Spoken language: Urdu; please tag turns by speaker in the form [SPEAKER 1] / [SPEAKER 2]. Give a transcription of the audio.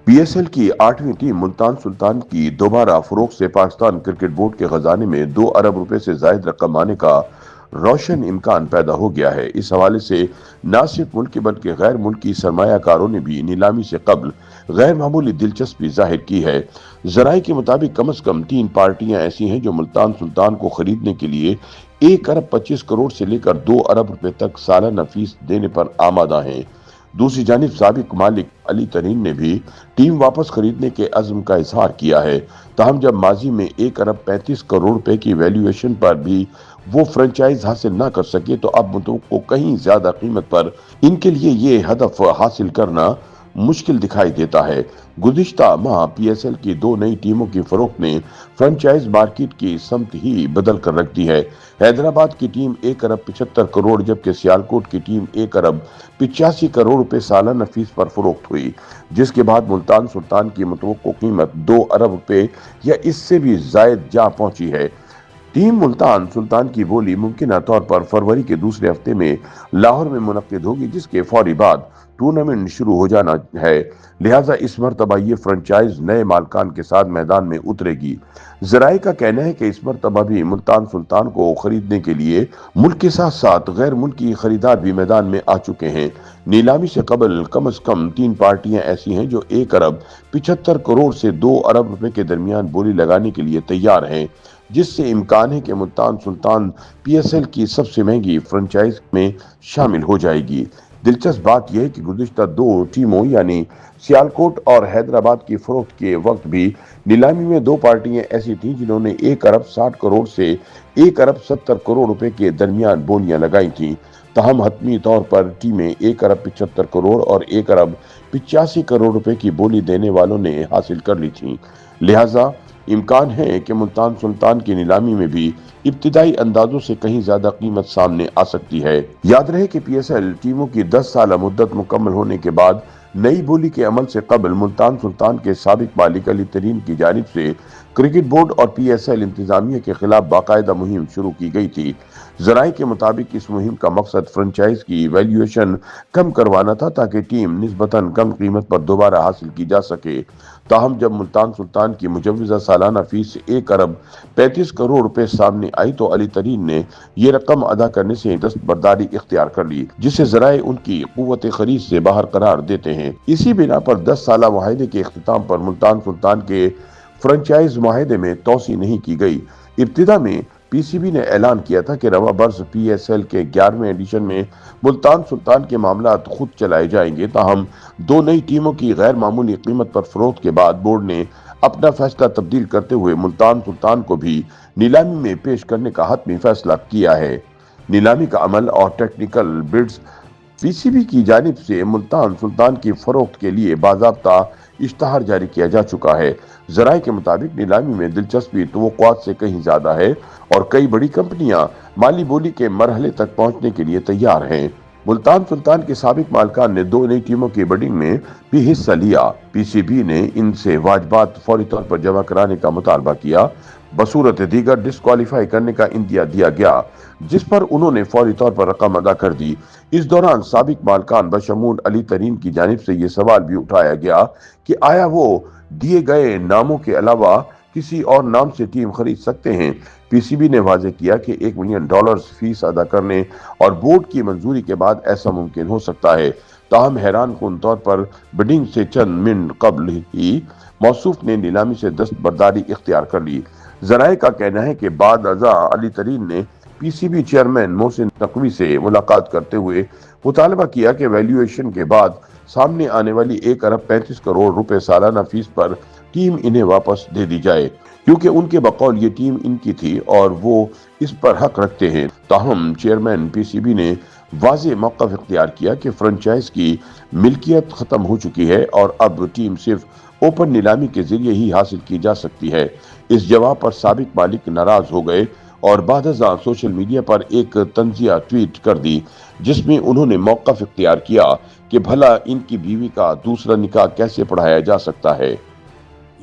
[SPEAKER 1] پی ایس ایل کی 8ویں ٹیم ملتان سلطان کی دوبارہ فروخت سے پاکستان کرکٹ بورڈ کے خزانے میں 2 ارب روپے سے زائد رقم آنے کا روشن امکان پیدا ہو گیا ہے۔ اس حوالے سے نہ صرف ملکی بلکہ غیر ملکی سرمایہ کاروں نے بھی نیلامی سے قبل غیر معمولی دلچسپی ظاہر کی ہے۔ ذرائع کے مطابق کم از کم 3 پارٹیاں ایسی ہیں جو ملتان سلطان کو خریدنے کے لیے 1 ارب 25 کروڑ سے لے کر 2 ارب روپے تک سالانہ فیس دینے پر آمادہ ہیں۔ دوسری جانب سابق مالک علی ترین نے بھی ٹیم واپس خریدنے کے عزم کا اظہار کیا ہے۔ تاہم جب ماضی میں 1 ارب 35 کروڑ روپے کی ویلیویشن پر بھی وہ فرنچائز حاصل نہ کر سکے تو اب متوقع کہیں زیادہ قیمت پر ان کے لیے یہ ہدف حاصل کرنا مشکل دکھائی دیتا ہے۔ گزشتہ ماہ پی ایس ایل کی 2 نئی ٹیموں کی فروخت نے فرنچائز مارکیٹ کی سمت ہی بدل کر رکھ دی ہے۔ حیدرآباد کی ٹیم 1 ارب 75 کروڑ جبکہ سیالکوٹ کی ٹیم 1 ارب 85 کروڑ روپے سالانہ فیس پر فروخت ہوئی، جس کے بعد ملتان سلطان کی متوقع قیمت 2 ارب روپے یا اس سے بھی زائد جا پہنچی ہے۔ ٹیم ملتان سلطان کی بولی ممکنہ طور پر فروری کے دوسرے ہفتے میں لاہور میں منعقد ہوگی، جس کے فوری بعد ٹورنامنٹ شروع ہو جانا ہے، لہٰذا اس مرتبہ یہ فرنچائز نئے مالکان کے ساتھ میدان میں اترے گی۔ ذرائع کا کہنا ہے کہ اس مرتبہ بھی ملتان سلطان کو خریدنے کے لیے ملک کے ساتھ ساتھ غیر ملکی خریدار بھی میدان میں آ چکے ہیں۔ نیلامی سے قبل کم از کم 3 پارٹیاں ایسی ہیں جو 1 ارب 75 کروڑ سے 2 ارب روپے کے درمیان بولی لگانے کے لیے تیار ہیں، جس سے امکان ہے کہ ملتان سلطان پی ایس ایل کی سب سے مہنگی فرنچائز میں شامل ہو جائے گی۔ دلچسپ بات یہ ہے کہ گزشتہ 2 ٹیموں یعنی سیالکوٹ اور حیدرآباد کی فروخت کے وقت بھی نیلامی میں 2 پارٹیاں ایسی تھیں جنہوں نے 1 ارب 60 کروڑ سے 1 ارب 70 کروڑ روپے کے درمیان بولیاں لگائی تھیں۔ تاہم حتمی طور پر ٹیمیں 1 ارب 75 کروڑ اور 1 ارب 85 کروڑ روپے کی بولی دینے والوں نے حاصل کر لی تھیں، لہٰذا امکان ہے کہ ملتان سلطان کی نیلامی میں بھی ابتدائی اندازوں سے کہیں زیادہ قیمت سامنے آ سکتی ہے۔ یاد رہے کہ پی ایس ایل ٹیموں کی 10 سالہ مدت مکمل ہونے کے بعد نئی بولی کے عمل سے قبل ملتان سلطان کے سابق مالک علی ترین کی جانب سے کرکٹ بورڈ اور پی ایس ایل انتظامیہ کے خلاف باقاعدہ مہم شروع کی گئی تھی۔ ذرائع کے مطابق اس مہم کا مقصد فرنچائز کی ویلیویشن کم کروانا تھا تاکہ ٹیم نسبتاً کم قیمت پر دوبارہ حاصل کی جا سکے۔ تاہم جب ملتان سلطان کی مجوزہ سالانہ فیس 1 ارب 35 کروڑ روپے سامنے آئی تو علی ترین نے یہ رقم ادا کرنے سے دستبرداری اختیار کر لی، جسے ذرائع ان کی قوت خرید سے باہر قرار دیتے ہیں۔ اسی بنا پر 10 سالہ معاہدے کے اختتام پر ملتان سلطان کے فرنچائز معاہدے میں توسیع نہیں کی گئی۔ ابتدا میں پی سی بی نے اعلان کیا تھا کہ رواں برس پی ایس ایل کے 11ویں ایڈیشن میں ملتان سلطان کے معاملات خود چلائے جائیں گے، تاہم 2 نئی ٹیموں کی غیر معمولی قیمت پر فروخت کے بعد بورڈ نے اپنا فیصلہ تبدیل کرتے ہوئے ملتان سلطان کو بھی نیلامی میں پیش کرنے کا حتمی فیصلہ کیا ہے۔ نیلامی کا عمل اور ٹیکنیکل بڈز پی سی بی کی جانب سے ملتان سلطان کی فروخت کے لیے باضابطہ اشتہار جاری کیا جا چکا ہے۔ ذرائع کے مطابق نیلامی میں دلچسپی توقعات سے کہیں زیادہ ہے اور کئی بڑی کمپنیاں مالی بولی کے مرحلے تک پہنچنے کے لیے تیار ہیں۔ ملتان سلطان کے سابق مالکان نے 2 نئی ٹیموں کی بڈنگ میں بھی حصہ لیا۔ پی سی بی نے ان سے واجبات فوری طور پر جمع کرانے کا مطالبہ کیا، بصورت دیگر ڈسکوالیفائی کرنے کا عندیہ دیا گیا، جس پر انہوں نے فوری طور پر رقم ادا کر دی۔ اس دوران سابق مالکان بشمول علی ترین کی جانب سے یہ سوال بھی اٹھایا گیا کہ آیا وہ دیے گئے ناموں کے علاوہ کسی اور نام سے ٹیم خرید سکتے ہیں۔ پی سی بی نے واضح کیا کہ $1 ملین فیس ادا کرنے اور بورڈ کی منظوری کے بعد ایسا ممکن ہو سکتا ہے۔ تاہم حیران کن طور پر بڈنگ سے چند منٹ قبل ہی موصوف نے نیلامی سے دستبرداری اختیار کر لی۔ ذرائع کا کہنا ہے کہ بعد ازاں علی ترین نے پی C B chairman Mohsin Naqvi سے ملاقات کرتے ہوئے مطالبہ کیا کہ ویلیویشن کے بعد سامنے آنے والی 1 ارب 35 کروڑ روپے سالانہ فیس پر ٹیم انہیں واپس دے دی جائے، کیونکہ ان کے بقول یہ ٹیم ان کی تھی اور وہ اس پر حق رکھتے ہیں۔ تاہم چیئرمین پی سی بی نے واضح موقف اختیار کیا کہ فرنچائز کی ملکیت ختم ہو چکی ہے اور اب ٹیم صرف اوپن نیلامی کے ذریعے ہی حاصل کی جا سکتی ہے۔ اس جواب پر سابق مالک ناراض ہو گئے اور بعد ازاں سوشل میڈیا پر ایک طنزیہ ٹویٹ کر دی، جس میں انہوں نے موقف اختیار کیا کہ بھلا ان کی بیوی کا دوسرا نکاح کیسے پڑھایا جا سکتا ہے۔